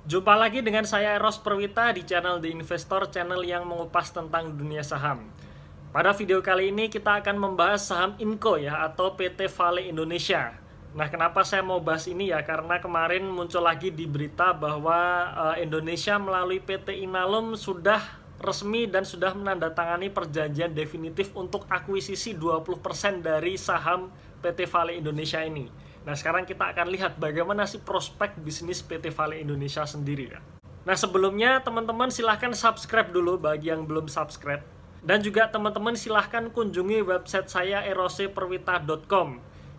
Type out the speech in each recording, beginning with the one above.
Jumpa lagi dengan saya Eros Perwita di channel The Investor, channel yang mengupas tentang dunia saham. Pada video kali ini kita akan membahas saham Inco ya, atau PT Vale Indonesia. Nah, kenapa saya mau bahas ini ya? Karena kemarin muncul lagi di berita bahwa Indonesia melalui PT Inalum sudah resmi dan sudah menandatangani perjanjian definitif untuk akuisisi 20% dari saham PT Vale Indonesia ini. Nah, sekarang kita akan lihat bagaimana sih prospek bisnis PT Vale Indonesia sendiri ya. Nah, sebelumnya teman-teman silahkan subscribe dulu bagi yang belum subscribe. Dan juga teman-teman silahkan kunjungi website saya eroseperwita.com.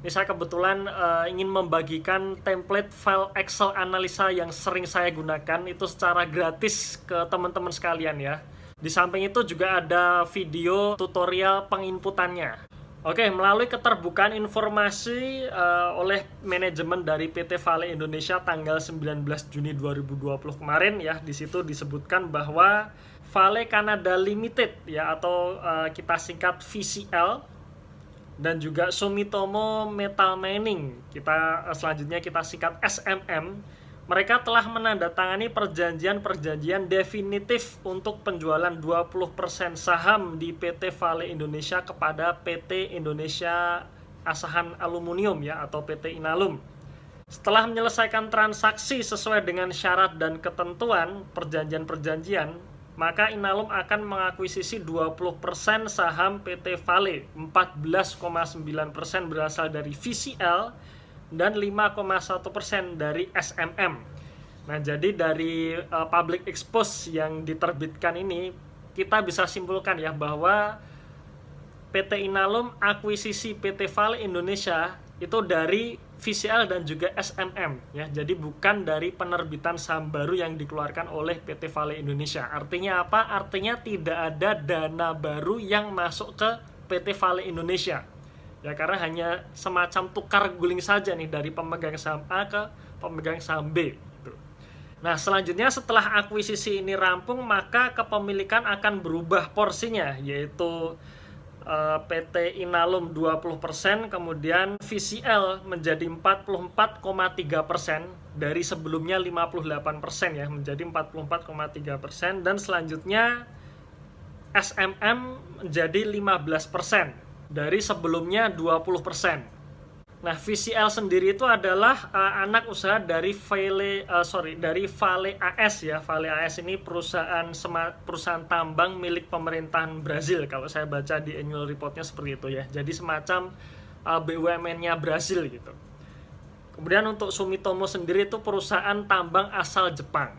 Ini saya kebetulan ingin membagikan template file Excel analisa yang sering saya gunakan itu secara gratis ke teman-teman sekalian ya. Di samping itu juga ada video tutorial penginputannya. Oke, melalui keterbukaan informasi oleh manajemen dari PT Vale Indonesia tanggal 19 Juni 2020 kemarin ya, di situ disebutkan bahwa Vale Canada Limited ya, atau kita singkat VCL, dan juga Sumitomo Metal Mining, selanjutnya kita singkat SMM, mereka telah menandatangani perjanjian definitif untuk penjualan 20% saham di PT Vale Indonesia kepada PT Indonesia Asahan Aluminium ya, atau PT Inalum. Setelah menyelesaikan transaksi sesuai dengan syarat dan ketentuan perjanjian, maka Inalum akan mengakuisisi 20% saham PT Vale, 14,9% berasal dari VCL, dan 5,1% dari SMM. Nah, jadi dari public expose yang diterbitkan ini, kita bisa simpulkan ya bahwa PT Inalum akuisisi PT Vale Indonesia itu dari VCL dan juga SMM ya. Jadi bukan dari penerbitan saham baru yang dikeluarkan oleh PT Vale Indonesia. Artinya apa? Artinya tidak ada dana baru yang masuk ke PT Vale Indonesia. Ya, karena hanya semacam tukar guling saja nih dari pemegang saham A ke pemegang saham B gitu. Nah, selanjutnya setelah akuisisi ini rampung, maka kepemilikan akan berubah porsinya, yaitu PT Inalum 20%, kemudian VCL menjadi 44,3% dari sebelumnya 58% ya, menjadi 44,3%, dan selanjutnya SMM menjadi 15% dari sebelumnya 20%. Nah, VCL sendiri itu adalah anak usaha dari Vale AS ya. Vale AS ini perusahaan tambang milik pemerintahan Brazil, kalau saya baca di annual reportnya seperti itu ya. Jadi semacam BUMN-nya Brazil gitu. Kemudian untuk Sumitomo sendiri itu perusahaan tambang asal Jepang.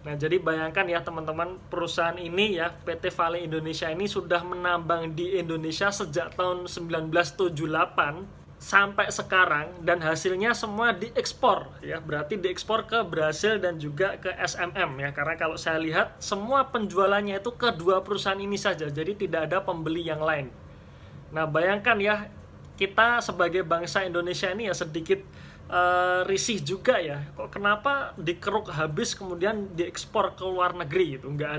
Nah, jadi bayangkan ya teman-teman, perusahaan ini ya, PT Vale Indonesia ini sudah menambang di Indonesia sejak tahun 1978 sampai sekarang, dan hasilnya semua diekspor ya, berarti diekspor ke Brasil dan juga ke SMM ya, karena kalau saya lihat semua penjualannya itu ke dua perusahaan ini saja, jadi tidak ada pembeli yang lain. Nah, bayangkan ya, kita sebagai bangsa Indonesia ini ya sedikit risih juga ya, kok kenapa dikeruk habis kemudian diekspor ke luar negeri gitu, nggak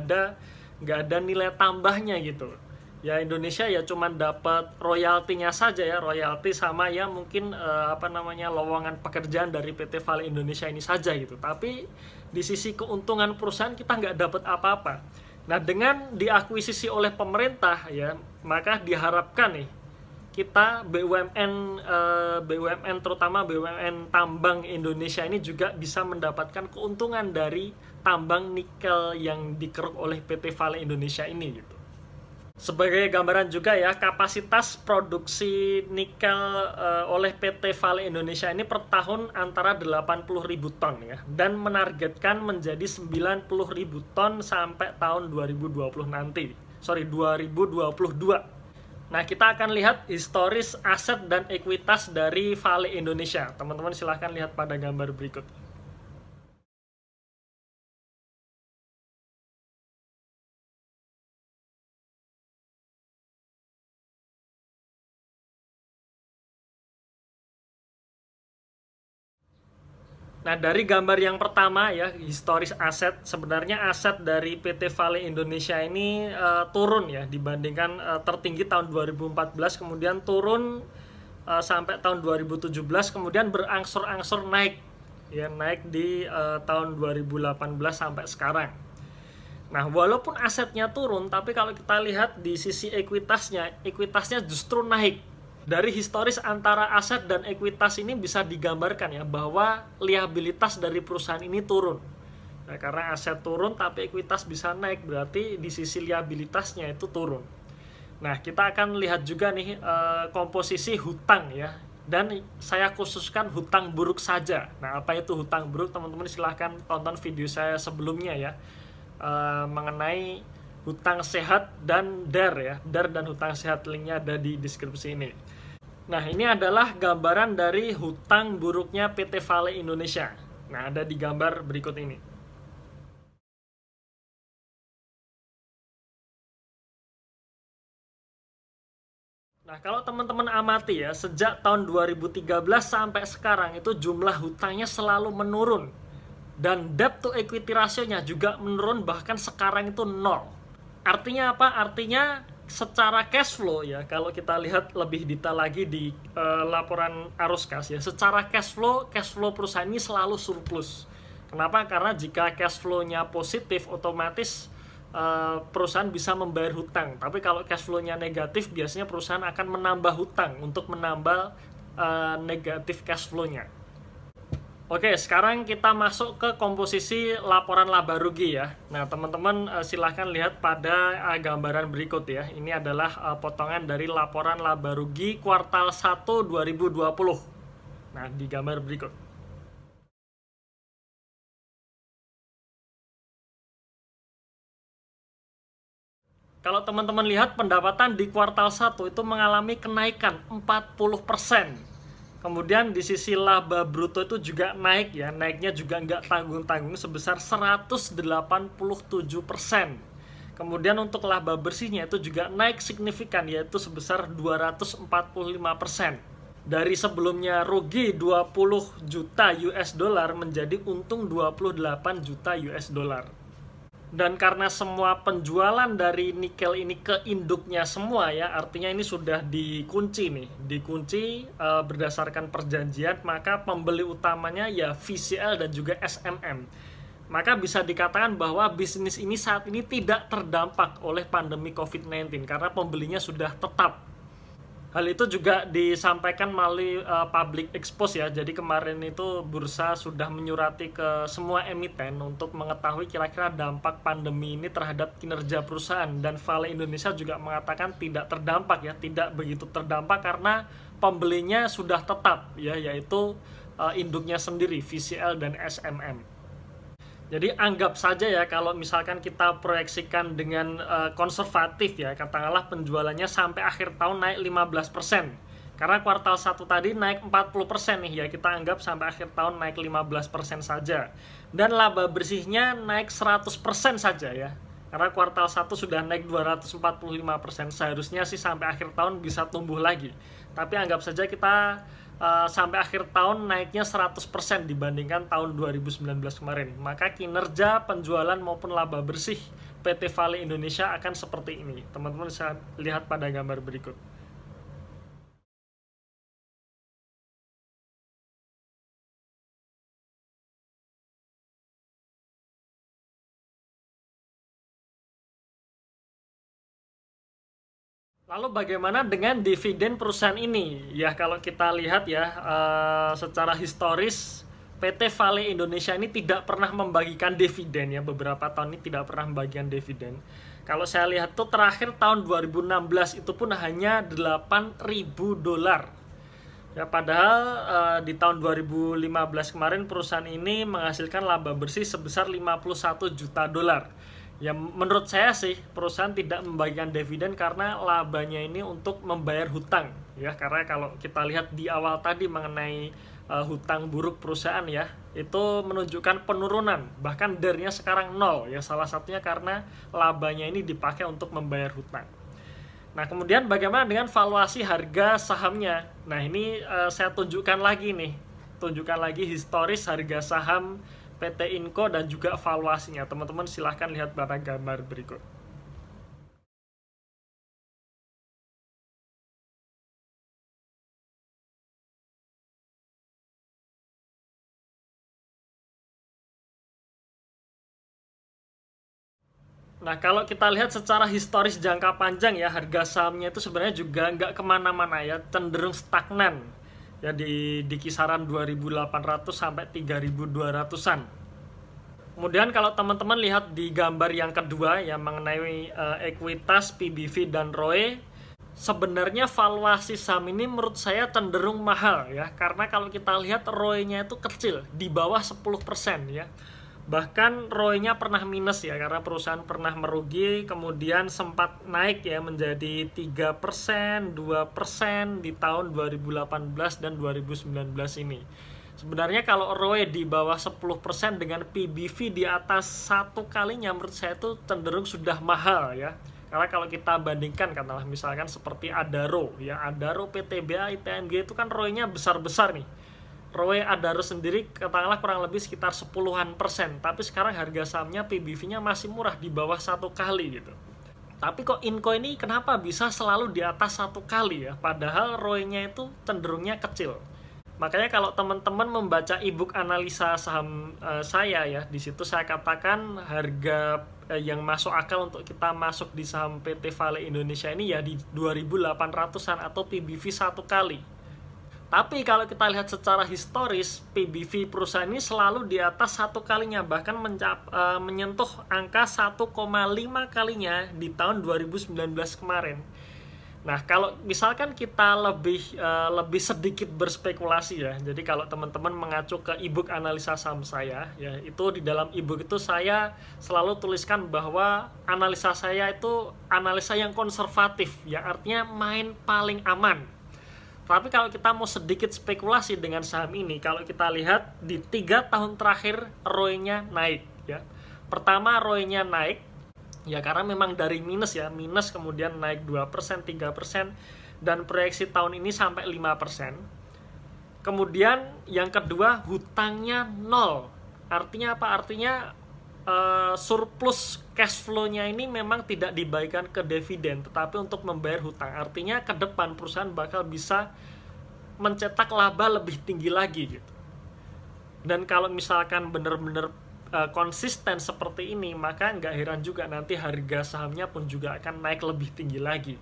ada nilai tambahnya gitu ya. Indonesia ya cuman dapat royaltinya saja ya, royalti sama ya mungkin lowongan pekerjaan dari PT Vale Indonesia ini saja gitu, tapi di sisi keuntungan perusahaan kita nggak dapat apa-apa. Nah, dengan diakuisisi oleh pemerintah ya, maka diharapkan nih kita BUMN terutama BUMN tambang Indonesia ini juga bisa mendapatkan keuntungan dari tambang nikel yang dikeruk oleh PT Vale Indonesia ini gitu. Sebagai gambaran juga ya, kapasitas produksi nikel oleh PT Vale Indonesia ini per tahun antara 80.000 ton ya, dan menargetkan menjadi 90.000 ton sampai tahun 2022. Nah, kita akan lihat historis aset dan ekuitas dari Vale Indonesia. Teman-teman silahkan lihat pada gambar berikut. Nah, dari gambar yang pertama ya, historis aset, sebenarnya aset dari PT Vale Indonesia ini turun ya, dibandingkan tertinggi tahun 2014, kemudian turun sampai tahun 2017, kemudian berangsur-angsur naik ya, naik di tahun 2018 sampai sekarang. Nah, walaupun asetnya turun, tapi kalau kita lihat di sisi ekuitasnya justru naik. Dari historis antara aset dan ekuitas ini bisa digambarkan ya bahwa liabilitas dari perusahaan ini turun. Nah, karena aset turun tapi ekuitas bisa naik, berarti di sisi liabilitasnya itu turun. Nah, kita akan lihat juga nih komposisi hutang ya. Dan saya khususkan hutang buruk saja. Nah, apa itu hutang buruk? Teman-teman silahkan tonton video saya sebelumnya ya. Mengenai hutang sehat dan DAR ya. DAR dan hutang sehat, linknya ada di deskripsi ini. Nah, ini adalah gambaran dari hutang buruknya PT Vale Indonesia. Nah, ada di gambar berikut ini. Nah, kalau teman-teman amati ya, sejak tahun 2013 sampai sekarang itu jumlah hutangnya selalu menurun. Dan debt to equity rasionya juga menurun, bahkan sekarang itu nol. Artinya apa? Artinya secara cash flow ya, kalau kita lihat lebih detail lagi di laporan arus kas ya, secara cash flow perusahaan ini selalu surplus. Kenapa? Karena jika cash flow-nya positif, otomatis perusahaan bisa membayar hutang. Tapi kalau cash flow-nya negatif, biasanya perusahaan akan menambah hutang untuk menambah negatif cash flow-nya. Oke, sekarang kita masuk ke komposisi laporan laba rugi ya. Nah, teman-teman silahkan lihat pada gambaran berikut ya. Ini adalah potongan dari laporan laba rugi kuartal 1 2020. Nah, di gambar berikut. Kalau teman-teman lihat pendapatan di kuartal 1 itu mengalami kenaikan 40%. Kemudian di sisi laba bruto itu juga naik ya, naiknya juga nggak tanggung-tanggung sebesar 187%. Kemudian untuk laba bersihnya itu juga naik signifikan, yaitu sebesar 245%. Dari sebelumnya rugi 20 juta US dollar menjadi untung 28 juta US dollar. Dan karena semua penjualan dari nikel ini ke induknya semua ya, artinya ini sudah dikunci nih, dikunci berdasarkan perjanjian, maka pembeli utamanya ya VCL dan juga SMM. Maka bisa dikatakan bahwa bisnis ini saat ini tidak terdampak oleh pandemi COVID-19 karena pembelinya sudah tetap. Hal itu juga disampaikan melalui public expose ya. Jadi kemarin itu bursa sudah menyurati ke semua emiten untuk mengetahui kira-kira dampak pandemi ini terhadap kinerja perusahaan, dan Vale Indonesia juga mengatakan tidak terdampak ya, tidak begitu terdampak karena pembelinya sudah tetap ya, yaitu induknya sendiri VCL dan SMM. Jadi anggap saja ya kalau misalkan kita proyeksikan dengan konservatif ya, katakanlah penjualannya sampai akhir tahun naik 15%. Karena kuartal 1 tadi naik 40% nih ya, kita anggap sampai akhir tahun naik 15% saja. Dan laba bersihnya naik 100% saja ya. Karena kuartal 1 sudah naik 245%, seharusnya sih sampai akhir tahun bisa tumbuh lagi. Tapi anggap saja kita sampai akhir tahun naiknya 100% dibandingkan tahun 2019 kemarin. Maka kinerja penjualan maupun laba bersih PT Vale Indonesia akan seperti ini. Teman-teman bisa lihat pada gambar berikut. Lalu bagaimana dengan dividen perusahaan ini? Ya, kalau kita lihat ya, secara historis PT Vale Indonesia ini tidak pernah membagikan dividen ya, beberapa tahun ini tidak pernah membagikan dividen. Kalau saya lihat tuh terakhir tahun 2016 itu pun hanya 8.000 dolar. Ya, padahal di tahun 2015 kemarin perusahaan ini menghasilkan laba bersih sebesar 51 juta dolar. Ya, menurut saya sih perusahaan tidak membagikan dividen karena labanya ini untuk membayar hutang ya, karena kalau kita lihat di awal tadi mengenai hutang buruk perusahaan ya, itu menunjukkan penurunan, bahkan DER-nya sekarang nol ya, salah satunya karena labanya ini dipakai untuk membayar hutang. Nah, kemudian bagaimana dengan valuasi harga sahamnya? Nah, ini saya tunjukkan lagi nih. Tunjukkan lagi historis harga saham PT Inco dan juga valuasinya. Teman-teman silahkan lihat pada gambar berikut. Nah, kalau kita lihat secara historis jangka panjang ya, harga sahamnya itu sebenarnya juga nggak kemana-mana ya, cenderung stagnan ya di kisaran 2.800 sampai 3.200-an. Kemudian kalau teman-teman lihat di gambar yang kedua yang mengenai ekuitas, PBV, dan ROE, sebenarnya valuasi saham ini menurut saya cenderung mahal ya, karena kalau kita lihat ROE-nya itu kecil, di bawah 10% ya. Bahkan ROE-nya pernah minus ya, karena perusahaan pernah merugi, kemudian sempat naik ya menjadi 3%, 2% di tahun 2018 dan 2019 ini. Sebenarnya kalau ROE di bawah 10% dengan PBV di atas 1 kalinya, menurut saya itu cenderung sudah mahal ya. Karena kalau kita bandingkan katakanlah misalkan seperti Adaro ya, Adaro, PTBA, ITMG itu kan ROE-nya besar-besar nih. ROE Adaro sendiri katakanlah kurang lebih sekitar 10-an%, tapi sekarang harga sahamnya PBV-nya masih murah di bawah 1 kali gitu. Tapi kok Inco ini kenapa bisa selalu di atas 1 kali ya, padahal ROE-nya itu cenderungnya kecil. Makanya kalau teman-teman membaca e-book analisa saham saya ya, di situ saya katakan harga yang masuk akal untuk kita masuk di saham PT Vale Indonesia ini ya di 2.800-an atau PBV 1 kali. Tapi kalau kita lihat secara historis, PBV perusahaan ini selalu di atas 1 kalinya, bahkan menyentuh angka 1,5 kalinya di tahun 2019 kemarin. Nah, kalau misalkan kita lebih sedikit berspekulasi ya, jadi kalau teman-teman mengacu ke e-book analisa saham saya, ya itu di dalam e-book itu saya selalu tuliskan bahwa analisa saya itu analisa yang konservatif, yang artinya main paling aman. Tapi kalau kita mau sedikit spekulasi dengan saham ini, kalau kita lihat di 3 tahun terakhir ROE-nya naik ya. Pertama ROE-nya naik ya karena memang dari minus ya, minus kemudian naik 2%, 3%, dan proyeksi tahun ini sampai 5%. Kemudian yang kedua hutangnya 0. Artinya apa? Artinya surplus cash flow-nya ini memang tidak dibagikan ke dividen, tetapi untuk membayar hutang. Artinya ke depan perusahaan bakal bisa mencetak laba lebih tinggi lagi gitu. Dan kalau misalkan benar-benar konsisten seperti ini, maka nggak heran juga nanti harga sahamnya pun juga akan naik lebih tinggi lagi.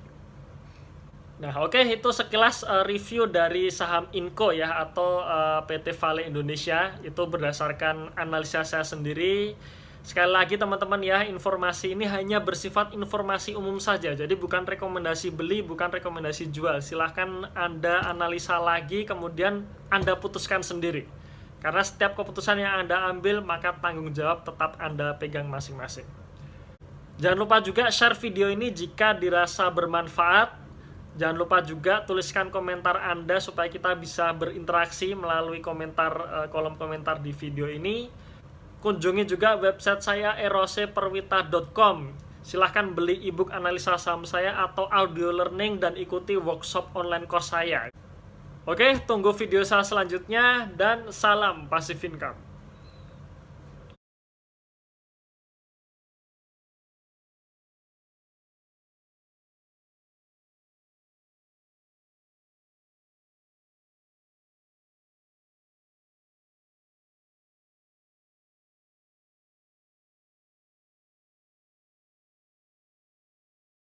Nah, oke, itu sekilas review dari saham Inco ya, atau PT Vale Indonesia. Itu berdasarkan analisa saya sendiri. Sekali lagi teman-teman ya, informasi ini hanya bersifat informasi umum saja. Jadi bukan rekomendasi beli, bukan rekomendasi jual. Silahkan Anda analisa lagi, kemudian Anda putuskan sendiri. Karena setiap keputusan yang Anda ambil, maka tanggung jawab tetap Anda pegang masing-masing. Jangan lupa juga share video ini jika dirasa bermanfaat. Jangan lupa juga tuliskan komentar Anda supaya kita bisa berinteraksi melalui kolom komentar di video ini. Kunjungi juga website saya eroseperwita.com. Silahkan beli e-book analisa saham saya atau audio learning dan ikuti workshop online course saya. Oke, tunggu video saya selanjutnya dan salam Passive Income.